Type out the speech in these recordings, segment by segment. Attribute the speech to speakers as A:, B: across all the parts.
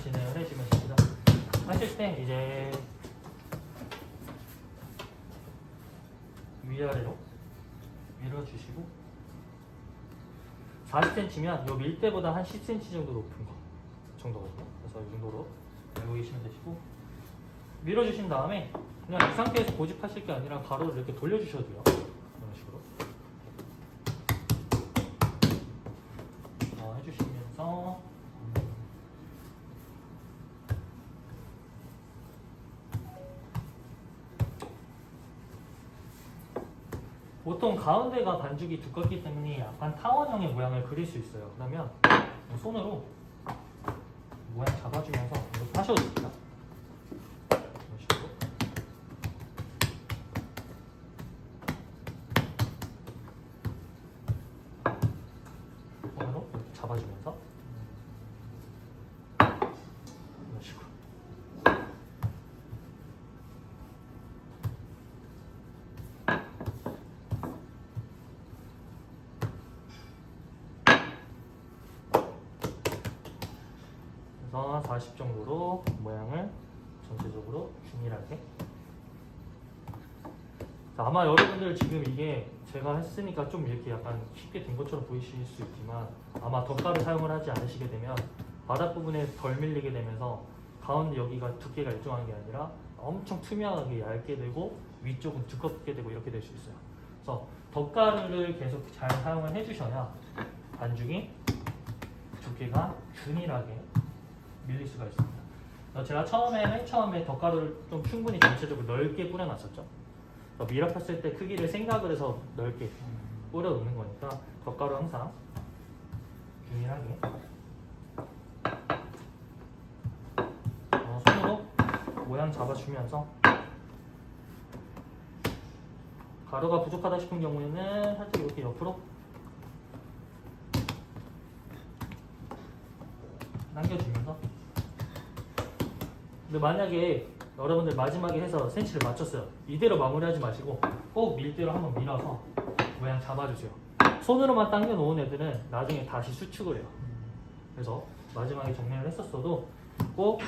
A: 진행을 해주시면 됩니다. 하실 때 이제 위아래로 밀어주시고 40cm면 이 밀대보다 한 10cm 정도 높은 거 정도거든요. 그래서 이 정도로 알고 계시면 되시고 밀어주신 다음에 그냥 이 상태에서 고집하실 게 아니라 가로를 이렇게 돌려주셔도 돼요. 이런 식으로 해주시면서 보통 가운데가 반죽이 두껍기 때문에 약간 타원형의 모양을 그릴 수 있어요. 그러면 손으로 모양 잡아주면서 이렇게 하셔도 됩니다. 이런 식으로. 손으로 이렇게 잡아주면서 이런 식으로. 그래서 40 정도로 모양을 전체적으로 균일하게. 자, 아마 여러분들 지금 이게 제가 했으니까 좀 이렇게 약간 쉽게 된 것처럼 보이실 수 있지만 아마 덧가루 사용을 하지 않으시게 되면 바닥 부분에 덜 밀리게 되면서 가운데 여기가 두께가 일정한 게 아니라 엄청 투명하게 얇게 되고 위쪽은 두껍게 되고 이렇게 될 수 있어요. 그래서 덧가루를 계속 잘 사용을 해주셔야 반죽이 두께가 균일하게 밀릴 수가 있습니다. 제가 맨 처음에 덧가루를 좀 충분히 전체적으로 넓게 뿌려놨었죠. 밀어폈을 때 크기를 생각을 해서 넓게 뿌려놓는 거니까 덧가루 항상 균일하게 손으로 모양 잡아주면서 가루가 부족하다 싶은 경우에는 살짝 이렇게 옆으로 당겨주면서. 근데 만약에 여러분들 마지막에 해서 센치를 맞췄어요. 이대로 마무리하지 마시고 꼭 밀대로 한번 밀어서 모양 잡아주세요. 손으로만 당겨 놓은 애들은 나중에 다시 수축을 해요. 그래서 마지막에 정리를 했었어도 꼭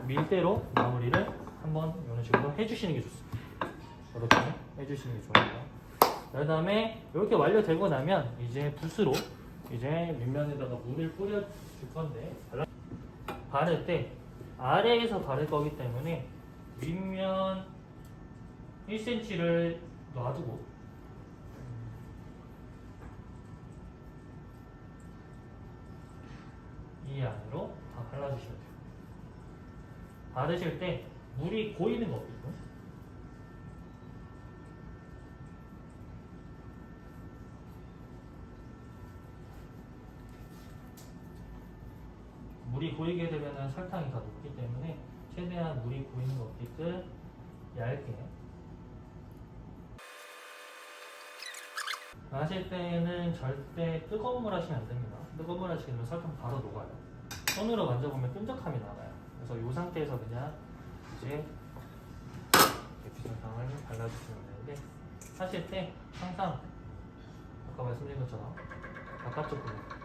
A: 밀대로 마무리를 한번 이런 식으로 해주시는 게 좋습니다. 이렇게 해주시는 게 좋아요. 그 다음에 이렇게 완료되고 나면 이제 붓으로 이제 밑면에다가 물을 뿌려줄 건데 바를 때 아래에서 바를 거기 때문에 윗면 1cm를 놔두고 이 안으로 다 발라주시면 돼요. 바르실 때 물이 고이는 거 없거든요. 물이 고이게 되면 설탕이 다 녹기 때문에 최대한 물이 고이는 것 없게끔 얇게 하실 때는 절대 뜨거운 물 하시면 안 됩니다. 뜨거운 물 하시게 되면 설탕 바로 녹아요. 손으로 만져보면 끈적함이 나와요. 그래서 이 상태에서 그냥 이제 설탕을 발라주시면 되는데 하실 때 항상 아까 말씀드린 것처럼 바깥쪽 부분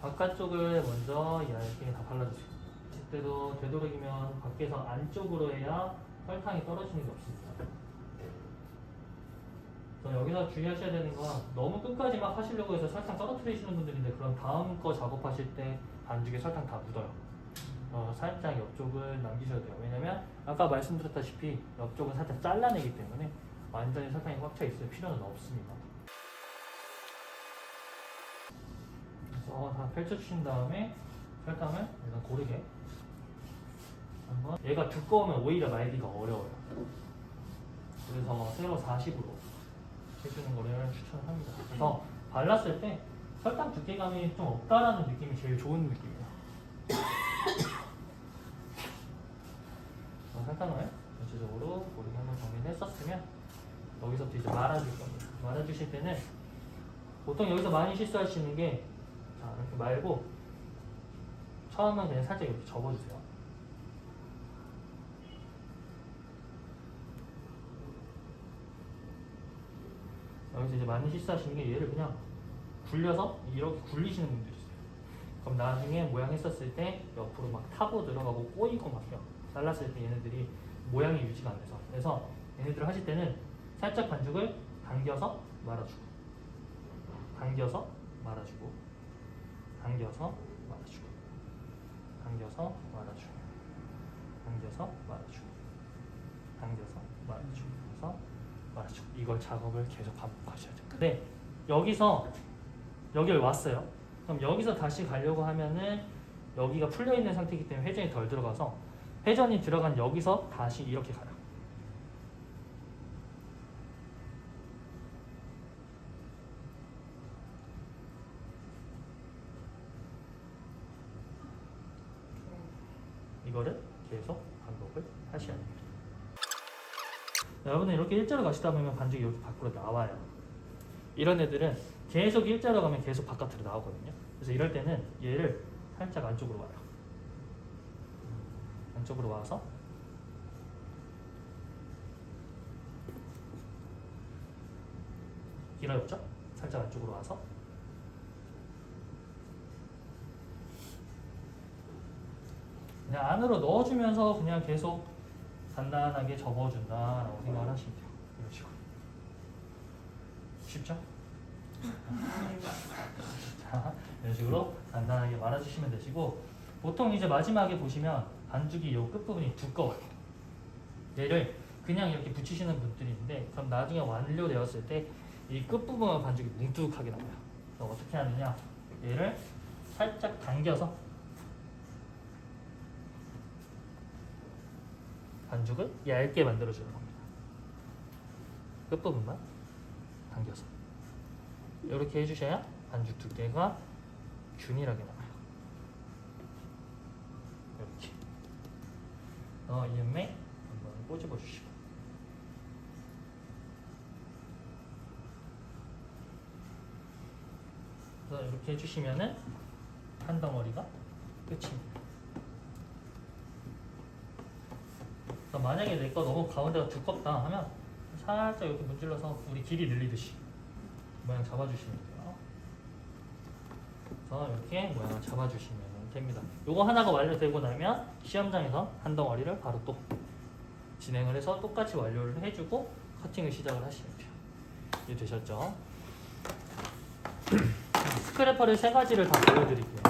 A: 바깥쪽을 먼저 얇게 다 발라주세요. 그때도 되도록이면 밖에서 안쪽으로 해야 설탕이 떨어지는 게 없습니다. 그래서 여기서 주의하셔야 되는 건 너무 끝까지 막 하시려고 해서 설탕 떨어뜨리시는 분들인데 그럼 다음 거 작업하실 때 반죽에 설탕 다 묻어요. 살짝 옆쪽을 남기셔야 돼요. 왜냐면 아까 말씀드렸다시피 옆쪽은 살짝 잘라내기 때문에 완전히 설탕이 꽉 차 있을 필요는 없습니다. 다 펼쳐주신 다음에 설탕을 일단 고르게 한번. 얘가 두꺼우면 오히려 말기가 어려워요. 그래서 세로 40으로 해주는 거를 추천합니다. 그래서 발랐을 때 설탕 두께감이 좀 없다라는 느낌이 제일 좋은 느낌이에요. 설탕을 전체적으로 고르게 한번 정리를 했었으면 여기서부터 이제 말아줄 겁니다. 말아주실 때는 보통 여기서 많이 실수하시는 게, 자, 이렇게 말고 처음은 그냥 살짝 이렇게 접어주세요. 여기서 이제 많이 실수하시는 게 얘를 그냥 굴려서 이렇게 굴리시는 분들이 있어요. 그럼 나중에 모양 했었을 때 옆으로 막 타고 들어가고 꼬이고 막요. 잘랐을 때 얘네들이 모양이 유지가 안 돼서. 그래서 얘네들을 하실 때는 살짝 반죽을 당겨서 말아주고, 당겨서 말아주고, 당겨서 말아주고, 당겨서 말아주고, 당겨서 말아주고, 당겨서 말아주고, 그래서 말아주고. 이걸 작업을 계속 반복하셔야 돼요. 근데 여기서 여기를 왔어요. 그럼 여기서 다시 가려고 하면은 여기가 풀려 있는 상태이기 때문에 회전이 덜 들어가서, 회전이 들어간 여기서 다시 이렇게 가요. 이거를 계속 반복을 하셔야 됩니다. 여러분은 이렇게 일자로 가시다 보면 반죽이 여기 밖으로 나와요. 이런 애들은 계속 일자로 가면 계속 바깥으로 나오거든요. 그래서 이럴 때는 얘를 살짝 안쪽으로 와요. 안쪽으로 와서 길어졌죠? 살짝 안쪽으로 와서 그냥 안으로 넣어주면서 그냥 계속 단단하게 접어준다라고 생각을 하시면 돼요. 이런 식으로. 쉽죠? 자, 이런 식으로 단단하게 말아주시면 되시고, 보통 이제 마지막에 보시면 반죽이 요 끝부분이 두꺼워요. 얘를 그냥 이렇게 붙이시는 분들이 있는데, 그럼 나중에 완료되었을 때 이 끝부분 반죽이 뭉툭하게 나와요. 그래서 어떻게 하느냐, 얘를 살짝 당겨서 반죽을 얇게 만들어주는 겁니다. 끝부분만 당겨서 이렇게 해주셔야 반죽 두께가 균일하게 나와요. 이렇게 이음에 한번 꼬집어 주시고, 그래서 이렇게 해주시면은 한 덩어리가 끝입니다. 만약에 내 거 너무 가운데가 두껍다 하면 살짝 이렇게 문질러서 우리 길이 늘리듯이 모양 잡아주시면 돼요. 그래서 이렇게 모양을 잡아주시면 됩니다. 요거 하나가 완료되고 나면 시험장에서 한 덩어리를 바로 또 진행을 해서 똑같이 완료를 해주고 커팅을 시작을 하시면 돼요. 이해 되셨죠? 스크래퍼를 세 가지를 다 보여드릴게요.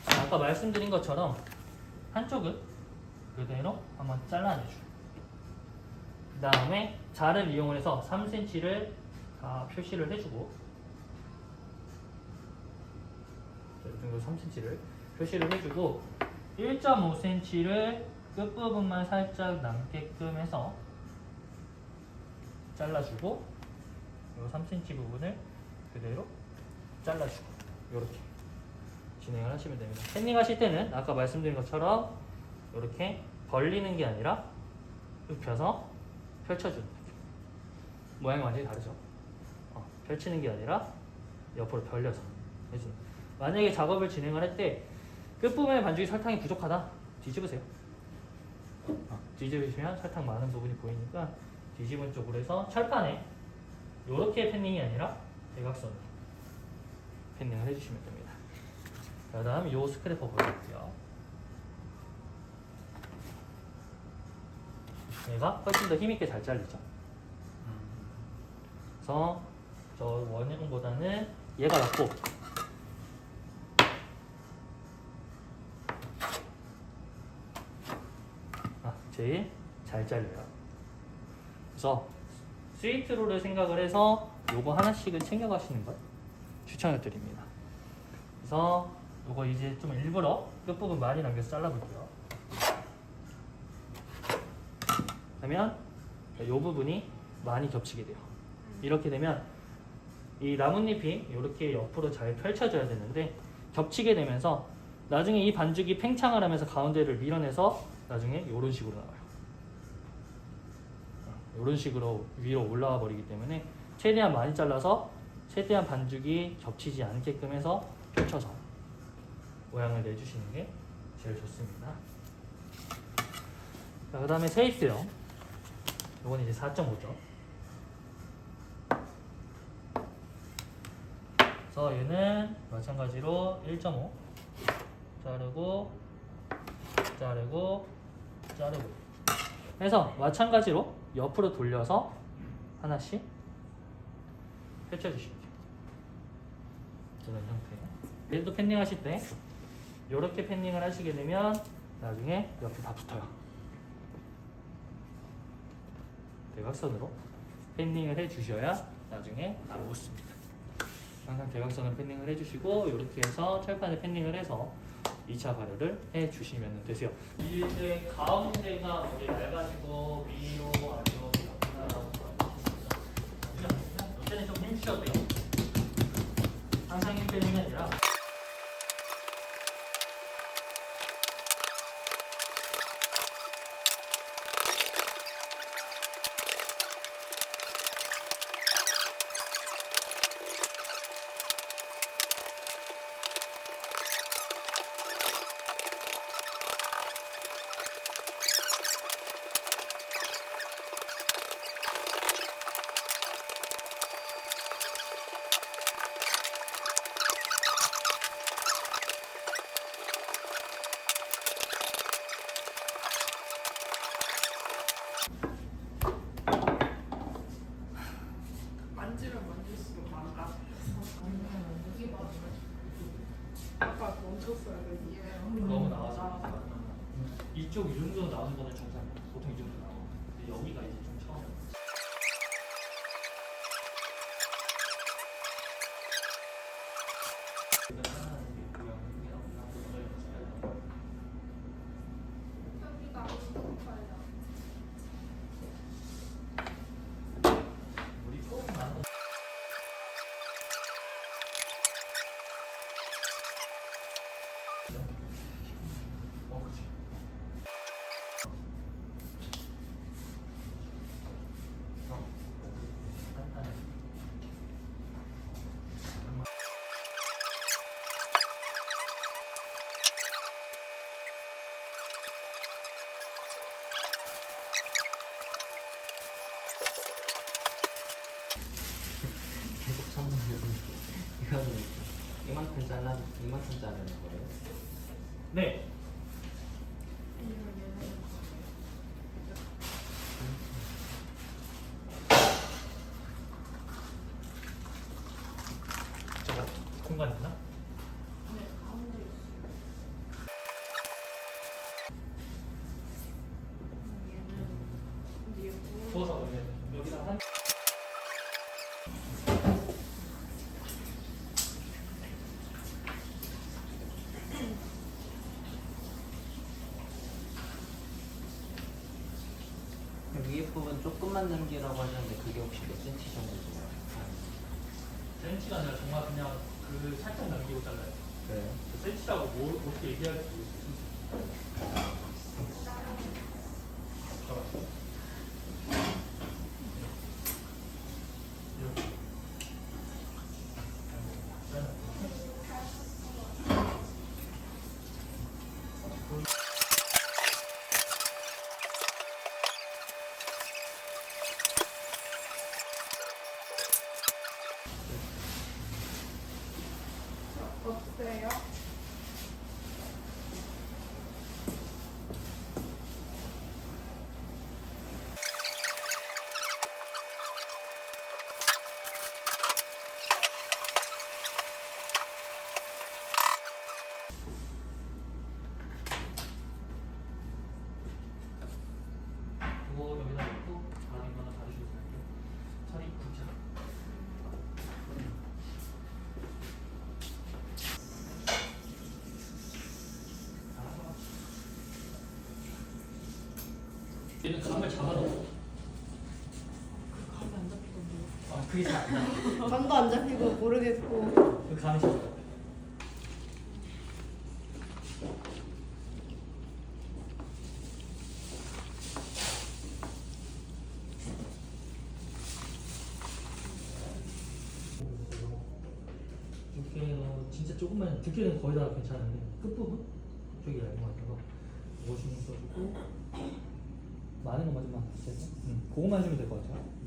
A: 아까 말씀드린 것처럼 한쪽은 그대로 한번 잘라내주고, 그 다음에 자를 이용해서 3cm를 다 표시를 해주고, 이 정도 3cm를 표시를 해주고 1.5cm를 끝부분만 살짝 남게끔 해서 잘라주고, 이 3cm 부분을 그대로 잘라주고, 이렇게 진행을 하시면 됩니다. 팬닝 하실 때는 아까 말씀드린 것처럼 이렇게 벌리는 게 아니라 눕혀서 펼쳐주는 느낌. 모양이 완전히 다르죠? 펼치는 게 아니라 옆으로 벌려서 해주는. 만약에 작업을 진행을 할 때 끝부분에 반죽이 설탕이 부족하다, 뒤집으세요. 뒤집으시면 설탕 많은 부분이 보이니까 뒤집은 쪽으로 해서 철판에 이렇게 팬닝이 아니라 대각선으로 팬닝을 해주시면 됩니다. 그 다음 이 스크래퍼 보여드릴게요. 얘가 훨씬 더 힘있게 잘 잘리죠. 그래서 저 원형보다는 얘가 낫고, 제일 잘 잘려요. 그래서 스위트롤을 생각을 해서 요거 하나씩은 챙겨가시는 걸 추천을 드립니다. 그래서 이거 이제 좀 일부러 끝부분 많이 남겨서 잘라볼게요. 그러면 이 부분이 많이 겹치게 돼요. 이렇게 되면 이 나뭇잎이 이렇게 옆으로 잘 펼쳐져야 되는데 겹치게 되면서 나중에 이 반죽이 팽창을 하면서 가운데를 밀어내서 나중에 이런 식으로 나와요. 이런 식으로 위로 올라와 버리기 때문에 최대한 많이 잘라서 최대한 반죽이 겹치지 않게끔 해서 펼쳐서 모양을 내주시는 게 제일 좋습니다. 그 다음에 세입스형, 이건 이제 4.5죠. 그래서 얘는 마찬가지로 1.5 자르고 자르고 자르고 해서 마찬가지로 옆으로 돌려서 하나씩 펼쳐주시면 돼요. 이런 형태. 얘도 팬닝 하실 때 이렇게 팬닝을 하시게 되면 나중에 옆에 다 붙어요. 대각선으로 팬닝을 해주셔야 나중에 안 붙습니다. 항상 대각선으로 팬닝을 해주시고 이렇게 해서 철판에 팬닝을 해서 2차 발효를 해주시면 되세요. 이때 가운데가 먼저 얇아지고 위로 아래로 이때는 좀 힘주셔도 돼요. 항상 힘 빼는 게 아니라
B: 만지면 만질수록 망가. 아까 멈췄어야 돼.
A: 너무 나와서 이쪽 이 정도 나오는 거는 정상. 보통 이 정도 나와. 근데 여기가 이제 좀 처음. 우리 조금만 그치.
C: 계속 참는 이거는 이만큼 자르는 거예요?
A: 네. 저거 공간 있나? 부어서 여기다 한.
C: 위에 부분 조금만 남기라고 하셨는데 그게 혹시 몇 cm 정도 돼요?
A: 센치가 아니라 정말 그냥 그 살짝 남기고 잘라요.
C: 그래요?
A: 센치라고 어떻게 얘기할지 모르겠어요. 이렇게.
B: 어때요?
A: 그거 여기다 놓고 다른 거나 다르시고 차리 굽자. 얘는 감을 잡아놓고.
B: 감이 안 잡히던데.
A: 아, 그게 잘 안 나.
D: 감도 안 잡히고 모르겠고.
A: 그 감이 잘 안 나. 이렇게 진짜 조금만 두께는 거의 다 괜찮은데 끝부분 쪽이 얇은 것 같아서 이거 좀 써주고 많은 것만 좀 안 쓰세요. 그거만 해주면 될 것 같아요.